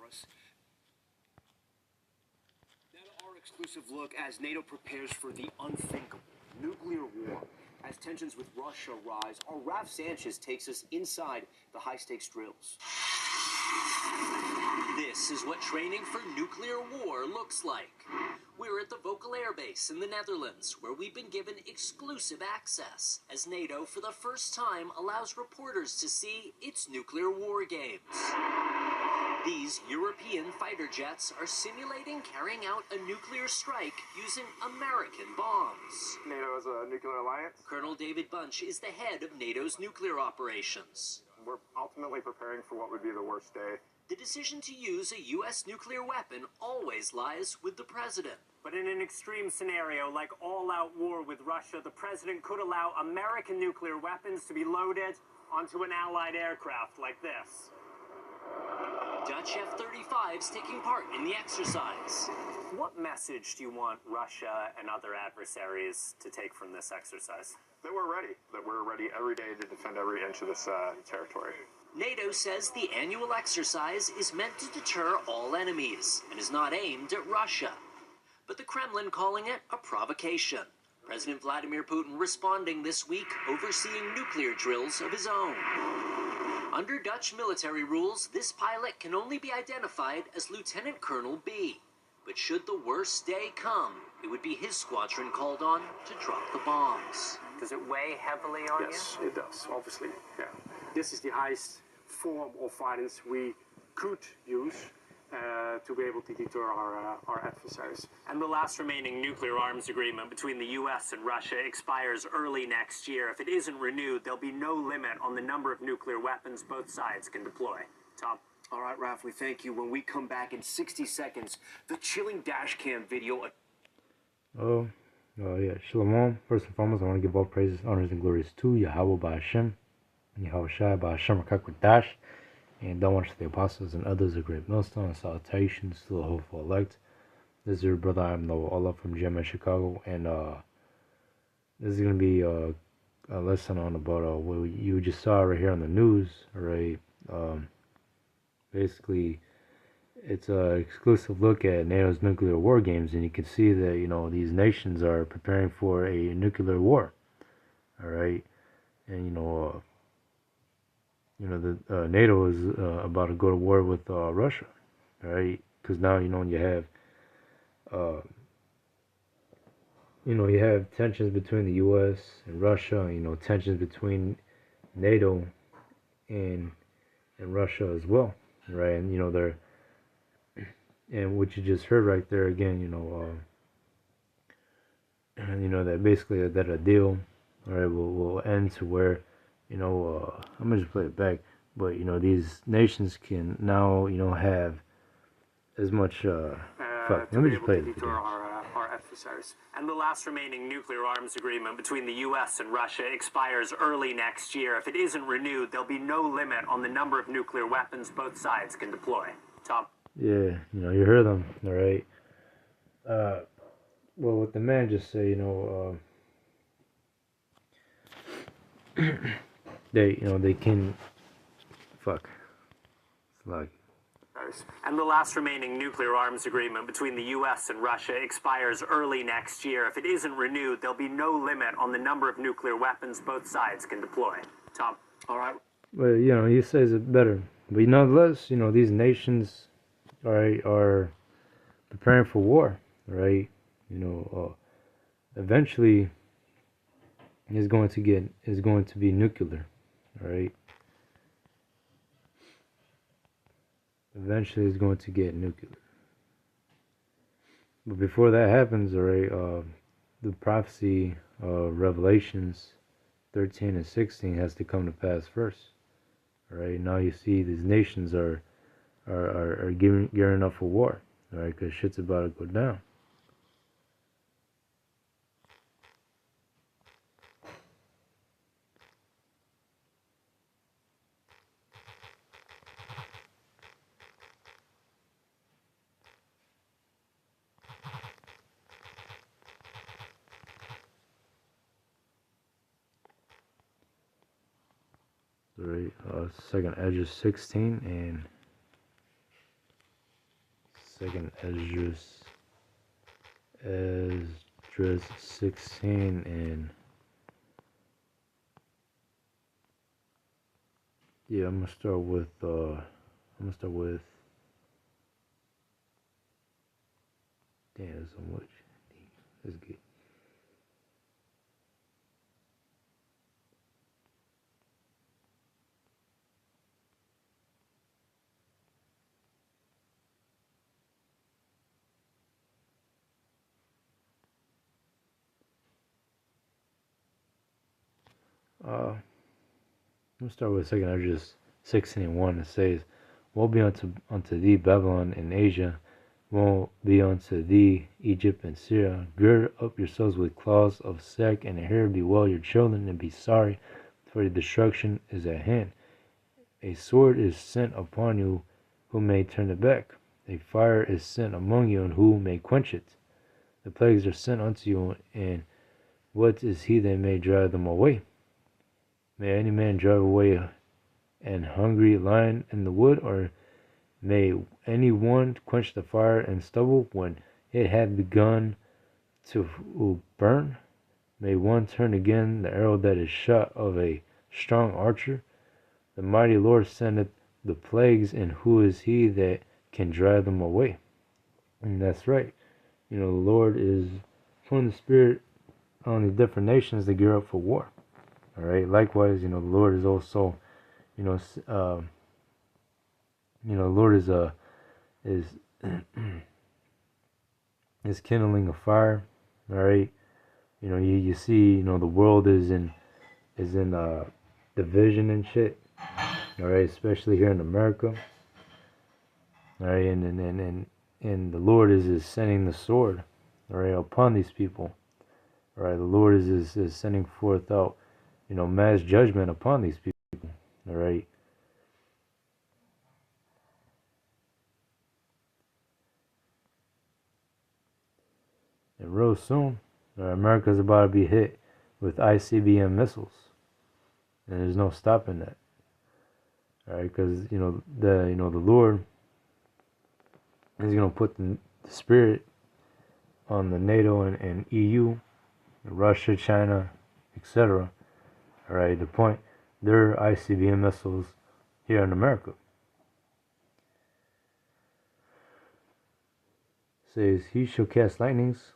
us. Now to our exclusive look as NATO prepares for the unthinkable, nuclear war. As tensions with Russia rise, our Raf Sanchez takes us inside the high-stakes drills. This is what training for nuclear war looks like. We're at the Vocal Air Base in the Netherlands, where we've been given exclusive access, as NATO for the first time allows reporters to see its nuclear war games. These European fighter jets are simulating carrying out a nuclear strike using American bombs. NATO is a nuclear alliance. Colonel David Bunch is the head of NATO's nuclear operations. We're ultimately preparing for what would be the worst day. The decision to use a U.S. nuclear weapon always lies with the president. But in an extreme scenario like all-out war with Russia, the president could allow American nuclear weapons to be loaded onto an allied aircraft like this. Dutch F-35s taking part in the exercise. What message do you want Russia and other adversaries to take from this exercise? That we're ready. That we're ready every day to defend every inch of this territory. NATO says the annual exercise is meant to deter all enemies and is not aimed at Russia. But the Kremlin calling it a provocation. President Vladimir Putin responding this week, overseeing nuclear drills of his own. Under Dutch military rules, this pilot can only be identified as Lieutenant Colonel B. But should the worst day come, it would be his squadron called on to drop the bombs. Does it weigh heavily on you? Yes, it does, obviously, yeah. This is the highest form of violence we could use to be able to deter our adversaries. And the last remaining nuclear arms agreement between the U.S. and Russia expires early next year. If it isn't renewed, there'll be no limit on the number of nuclear weapons both sides can deploy. Tom? All right, Raf, we thank you. When we come back in 60 seconds, the chilling dash cam video. Yeah, Shalom. First and foremost, I want to give all praises, honors, and glories to Yahweh Ba'Hashem, and Yahweh Shai Ba'Hashem Rakakwadash, and don't watch the apostles and others a great millstone, and salutations to the hopeful elect. This is your brother, I'm Noah Allah from GMS Chicago, and this is going to be a lesson on about what you just saw right here on the news, right? Basically, it's an exclusive look at NATO's nuclear war games, and you can see that, you know, these nations are preparing for a nuclear war, all right? And, the NATO is about to go to war with Russia, right? Because now, you have tensions between the U.S. and Russia, tensions between NATO and Russia as well, right? And, they're, and what you just heard right there again, that basically that a deal, all right, will end to where, I'm gonna just play it back, but these nations can now, have as much. Let me just play it. Our adversaries. And the last remaining nuclear arms agreement between the U.S. and Russia expires early next year. If it isn't renewed, there'll be no limit on the number of nuclear weapons both sides can deploy. Tom? Yeah, you heard them, all right? Well, what the man just said, they can, it's like. And the last remaining nuclear arms agreement between the U.S. and Russia expires early next year. If it isn't renewed, there'll be no limit on the number of nuclear weapons both sides can deploy. Tom? All right. Well, he says it better. But nonetheless, these nations, all right, are preparing for war, right? Eventually is going to be nuclear, right? Eventually it's going to get nuclear. But before that happens, all right, the prophecy of Revelations 13 and 16 has to come to pass first. All right, now you see these nations are gearing up for war, all right, because shit's about to go down. Right, second edge is 16 and Second Esdras 16 and yeah, I'm gonna start with damn, there's so much. Let's get let's start with second Esdras 16 and 1. It says, woe be unto thee, Babylon and Asia, woe be unto thee, Egypt and Syria. Gird up yourselves with cloths of sack and hair, bewail your children, and be sorry, for the destruction is at hand. A sword is sent upon you, who may turn it back? A fire is sent among you, and who may quench it? The plagues are sent unto you, and what is he that may drive them away? May any man drive away an hungry lion in the wood, or may any one quench the fire and stubble when it had begun to burn? May one turn again the arrow that is shot of a strong archer? The mighty Lord sendeth the plagues, and who is he that can drive them away? And that's right. The Lord is putting the Spirit on the different nations to gear up for war. All right. Likewise, the Lord is also, the Lord is is kindling a fire. All right. You see, the world is in division and shit. All right, especially here in America. All right, and the Lord is sending the sword, all right, upon these people. All right, the Lord is sending forth out, mass judgment upon these people. All right. And real soon, America's about to be hit with ICBM missiles, and there's no stopping that. All right, because the Lord is gonna put the Spirit on the NATO and EU, Russia, China, etc. All right, the point their ICBM missiles here in America. Says, he shall cast lightnings,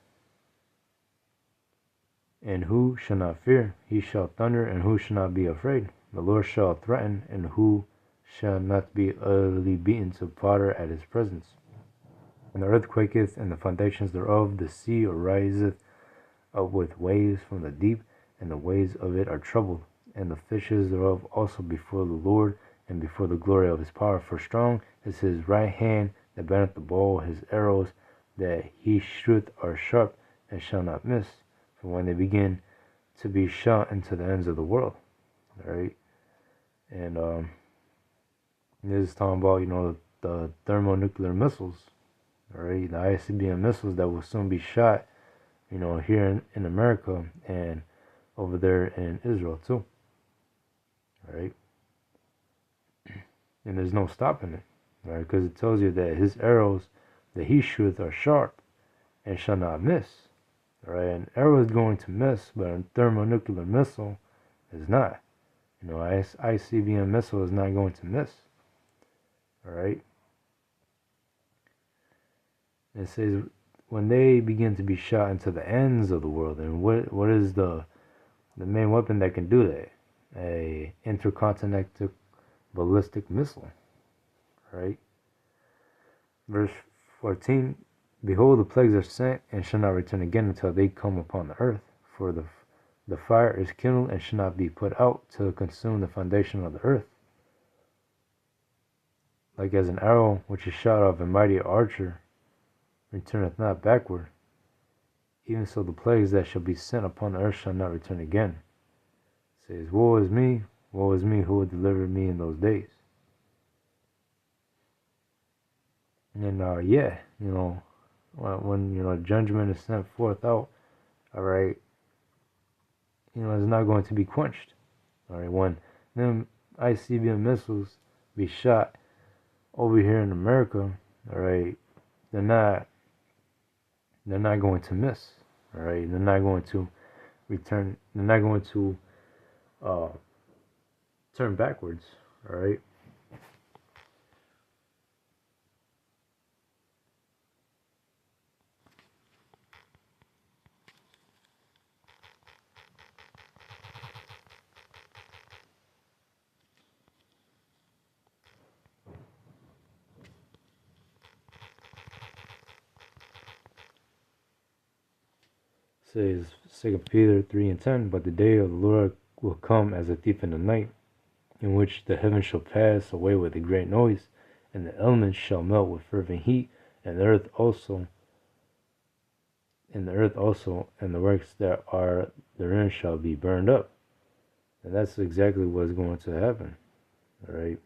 and who shall not fear? He shall thunder, and who shall not be afraid? The Lord shall threaten, and who shall not be utterly beaten to powder at his presence? And the earth quaketh, and the foundations thereof, the sea ariseth up with waves from the deep, and the waves of it are troubled, and the fishes thereof also before the Lord, and before the glory of his power. For strong is his right hand that burneth the bow, his arrows that he shooteth are sharp, and shall not miss, for when they begin to be shot into the ends of the world. All right, and this is talking about the thermonuclear missiles. All right, the ICBM missiles that will soon be shot, here in America and over there in Israel too. All right, and there's no stopping it, right? Because it tells you that his arrows that he shooteth are sharp and shall not miss. All right, an arrow is going to miss, but a thermonuclear missile is not. ICBM missile is not going to miss. All right. It says when they begin to be shot into the ends of the world, and what is the main weapon that can do that? A intercontinental ballistic missile. Right. Verse 14. Behold, the plagues are sent, and shall not return again until they come upon the earth. For the fire is kindled, and shall not be put out, to consume the foundation of the earth. Like as an arrow which is shot of a mighty archer returneth not backward, even so the plagues that shall be sent upon the earth shall not return again. It says, woe is me, who will deliver me in those days. And when judgment is sent forth out, all right, it's not going to be quenched. All right, when them ICBM missiles be shot over here in America, all right, they're not going to miss. All right, they're not going to return. They're not going to turn backwards. All right. Says 2 Peter 3:10, but the day of the Lord will come as a thief in the night, in which the heavens shall pass away with a great noise, and the elements shall melt with fervent heat, and the earth also, and the works that are therein shall be burned up. And that's exactly what's going to happen. All right.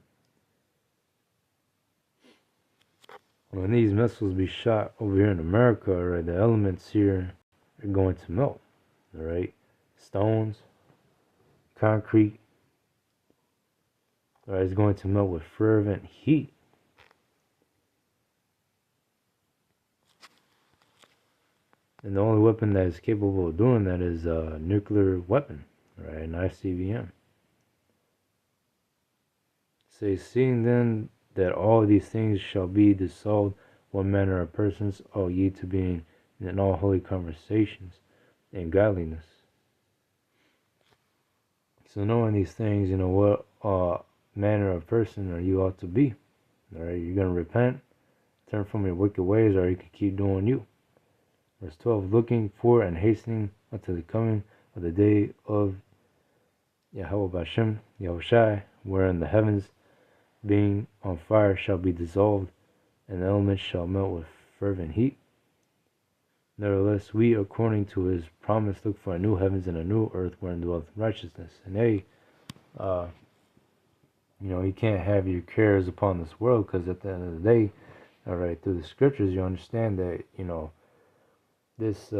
When these missiles be shot over here in America, right, the elements here are going to melt. All right, stones, concrete, all right, is going to melt with fervent heat. And the only weapon that is capable of doing that is a nuclear weapon, right, an ICBM. Say, seeing then that all these things shall be dissolved, what manner of persons ought ye to be in all holy conversations and godliness. So knowing these things, you know, what manner of person are you ought to be. All right, you're going to repent, turn from your wicked ways, or you can keep doing you. Verse 12, looking for and hastening unto the coming of the day of Yahweh Bashem, Yahushai, wherein the heavens being on fire shall be dissolved, and the elements shall melt with fervent heat. Nevertheless, we, according to his promise, look for a new heavens and a new earth wherein dwelleth righteousness. And you know, you can't have your cares upon this world, because at the end of the day, all right, through the scriptures, you understand that, you know, this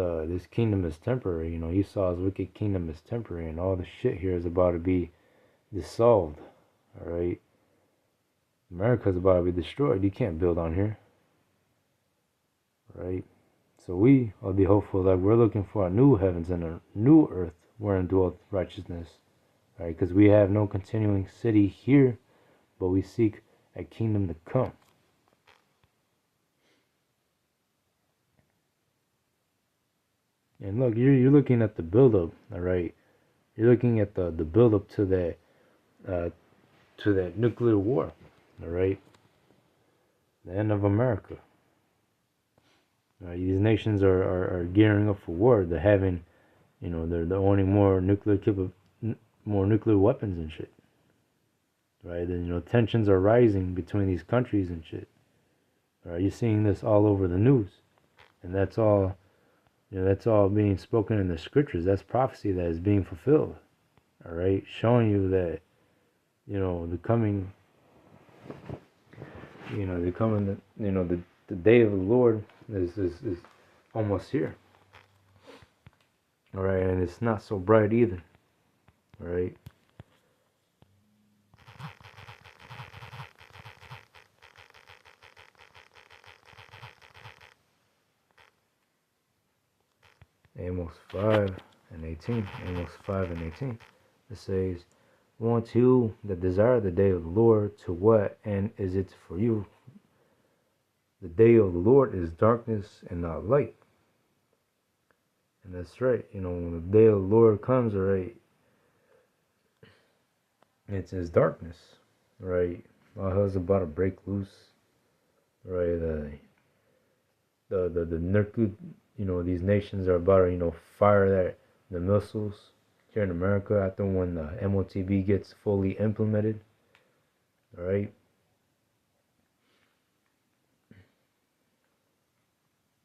kingdom is temporary. You know, Esau's wicked kingdom is temporary, and all the shit here is about to be dissolved. All right, America's about to be destroyed. You can't build on here. Right. So we will be hopeful that we're looking for a new heavens and a new earth wherein dwelleth righteousness. Right, because we have no continuing city here, but we seek a kingdom to come. And look, you're looking at the buildup, all right. You're looking at the buildup to that nuclear war, all right. The end of America. These nations are gearing up for war. They're having, you know, they're owning more nuclear weapons and shit. Right, and you know, tensions are rising between these countries and shit. Right, you're seeing this all over the news, and that's all. You know, that's all being spoken in the scriptures. That's prophecy that is being fulfilled. All right, showing you that, you know, the day of the Lord is almost here. All right, and it's not so bright either. All right. Amos 5:18. Amos 5:18. It says, "Woe unto you that desire the day of the Lord, to what end is it for you? The day of the Lord is darkness and not light." And that's right. You know, when the day of the Lord comes, right, it's darkness, right? All hell's about to break loose, right? The nuclear, you know, these nations are about to, you know, fire the missiles here in America after when the MOTB gets fully implemented. All right.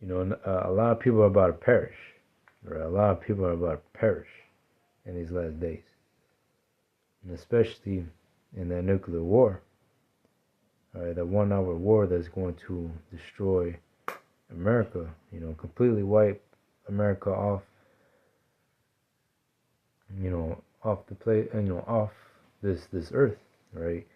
You know, a lot of people are about to perish. Right? A lot of people are about to perish in these last days, and especially in that nuclear war. All right, that 1 hour war that's going to destroy America, you know, completely wipe America off, you know, off the plate, you know, off this earth, right?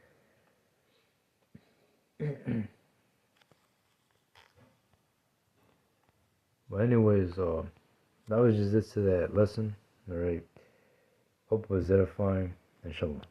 But anyways, that was just it to that lesson. Alright. Hope it was edifying, and shalom.